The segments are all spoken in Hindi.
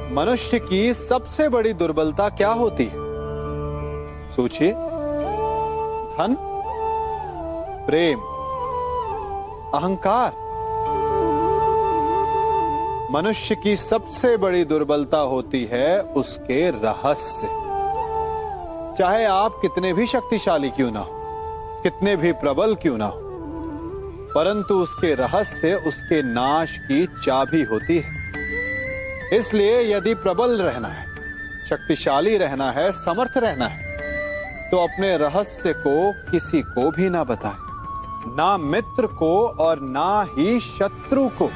मनुष्य की सबसे बड़ी दुर्बलता क्या होती है? सोचिए। धन, प्रेम, अहंकार। मनुष्य की सबसे बड़ी दुर्बलता होती है उसके रहस्य। चाहे आप कितने भी शक्तिशाली क्यों ना हो, कितने भी प्रबल क्यों ना हो, परंतु उसके रहस्य उसके नाश की चाबी होती है। इसलिए यदि प्रबल रहना है, शक्तिशाली रहना है, समर्थ रहना है, तो अपने रहस्य को किसी को भी ना बताएं, ना मित्र को और ना ही शत्रु को,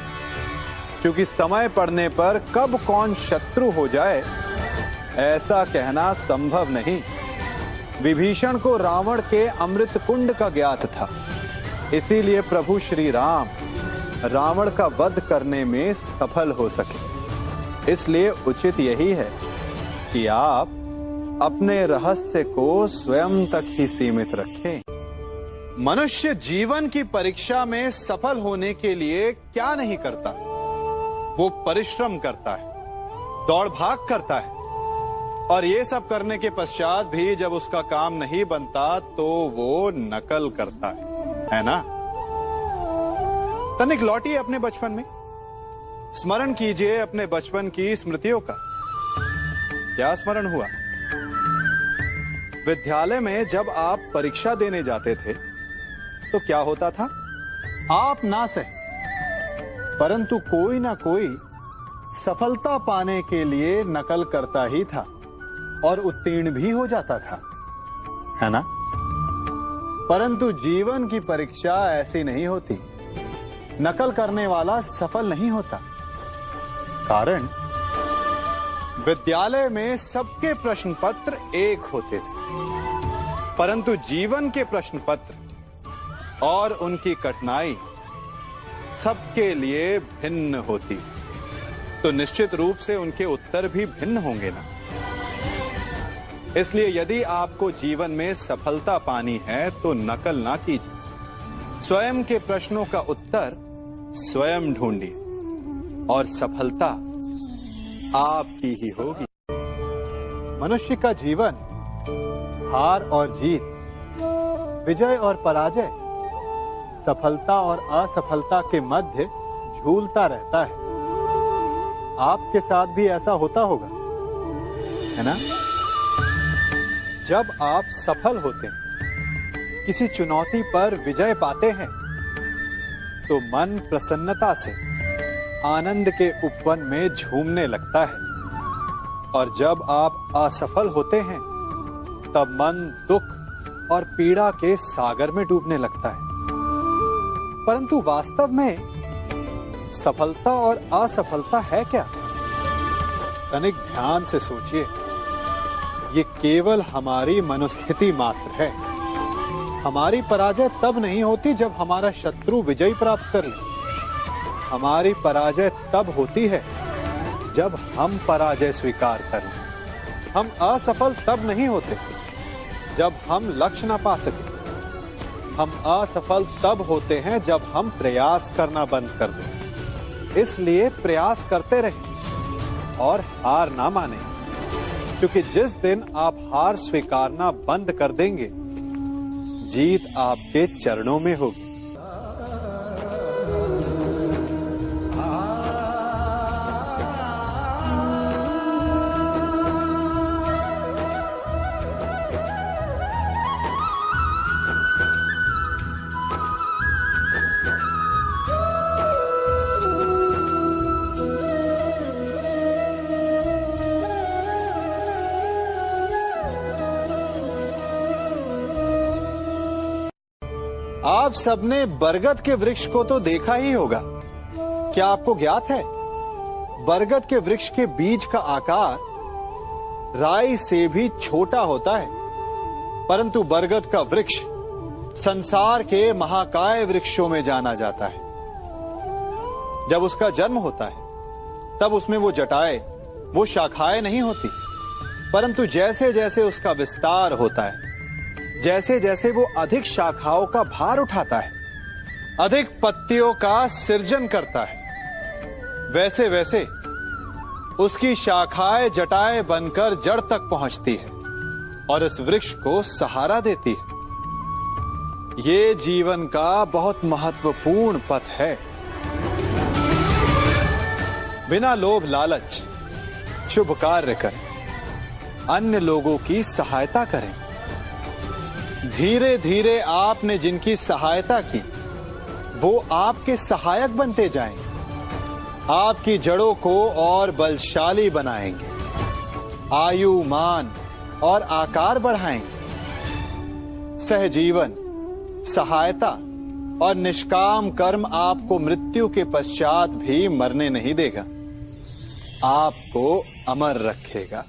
क्योंकि समय पड़ने पर कब कौन शत्रु हो जाए ऐसा कहना संभव नहीं। विभीषण को रावण के अमृत कुंड का ज्ञात था, इसीलिए प्रभु श्री राम रावण का वध करने में सफल हो सके। इसलिए उचित यही है कि आप अपने रहस्य को स्वयं तक ही सीमित रखें। मनुष्य जीवन की परीक्षा में सफल होने के लिए क्या नहीं करता? वो परिश्रम करता है, दौड़ भाग करता है, और ये सब करने के पश्चात भी जब उसका काम नहीं बनता तो वो नकल करता है ना? तनिक लौटिए अपने बचपन में, स्मरण कीजिए अपने बचपन की स्मृतियों का। क्या स्मरण हुआ? विद्यालय में जब आप परीक्षा देने जाते थे तो क्या होता था? आप ना सहे, परंतु कोई ना कोई सफलता पाने के लिए नकल करता ही था और उत्तीर्ण भी हो जाता था, है ना? परंतु जीवन की परीक्षा ऐसी नहीं होती। नकल करने वाला सफल नहीं होता। कारण विद्यालय में सबके प्रश्न पत्र एक होते थे, परंतु जीवन के प्रश्न पत्र और उनकी कठिनाई सबके लिए भिन्न होती, तो निश्चित रूप से उनके उत्तर भी भिन्न होंगे ना। इसलिए यदि आपको जीवन में सफलता पानी है तो नकल ना कीजिए, स्वयं के प्रश्नों का उत्तर स्वयं ढूंढिए और सफलता आपकी ही होगी। मनुष्य का जीवन हार और जीत, विजय और पराजय, सफलता और असफलता के मध्य झूलता रहता है। आपके साथ भी ऐसा होता होगा, है ना? जब आप सफल होते हैं, किसी चुनौती पर विजय पाते हैं, तो मन प्रसन्नता से आनंद के उपवन में झूमने लगता है, और जब आप असफल होते हैं तब मन दुख और पीड़ा के सागर में डूबने लगता है। परंतु वास्तव में सफलता और असफलता है क्या? तनिक ध्यान से सोचिए। ये केवल हमारी मनोस्थिति मात्र है। हमारी पराजय तब नहीं होती जब हमारा शत्रु विजय प्राप्त कर ले। हमारी पराजय तब होती है जब हम पराजय स्वीकार कर लें। हम असफल तब नहीं होते जब हम लक्ष्य ना पा सके। हम असफल तब होते हैं जब हम प्रयास करना बंद कर दें। इसलिए प्रयास करते रहें और हार ना माने, क्योंकि जिस दिन आप हार स्वीकारना बंद कर देंगे, जीत आपके चरणों में होगी। आप सबने बरगद के वृक्ष को तो देखा ही होगा। क्या आपको ज्ञात है, बरगद के वृक्ष के बीज का आकार राई से भी छोटा होता है, परंतु बरगद का वृक्ष संसार के महाकाय वृक्षों में जाना जाता है। जब उसका जन्म होता है तब उसमें वो जटाएं, वो शाखाएं नहीं होती, परंतु जैसे जैसे उसका विस्तार होता है, जैसे जैसे वो अधिक शाखाओं का भार उठाता है, अधिक पत्तियों का सृजन करता है, वैसे वैसे उसकी शाखाएं जटाएं बनकर जड़ तक पहुंचती है और इस वृक्ष को सहारा देती है। ये जीवन का बहुत महत्वपूर्ण पथ है। बिना लोभ लालच शुभ कार्य करें, अन्य लोगों की सहायता करें। धीरे धीरे आपने जिनकी सहायता की वो आपके सहायक बनते जाएंगे, आपकी जड़ों को और बलशाली बनाएंगे, आयु मान और आकार बढ़ाएंगे। सहजीवन, सहायता और निष्काम कर्म आपको मृत्यु के पश्चात भी मरने नहीं देगा, आपको अमर रखेगा।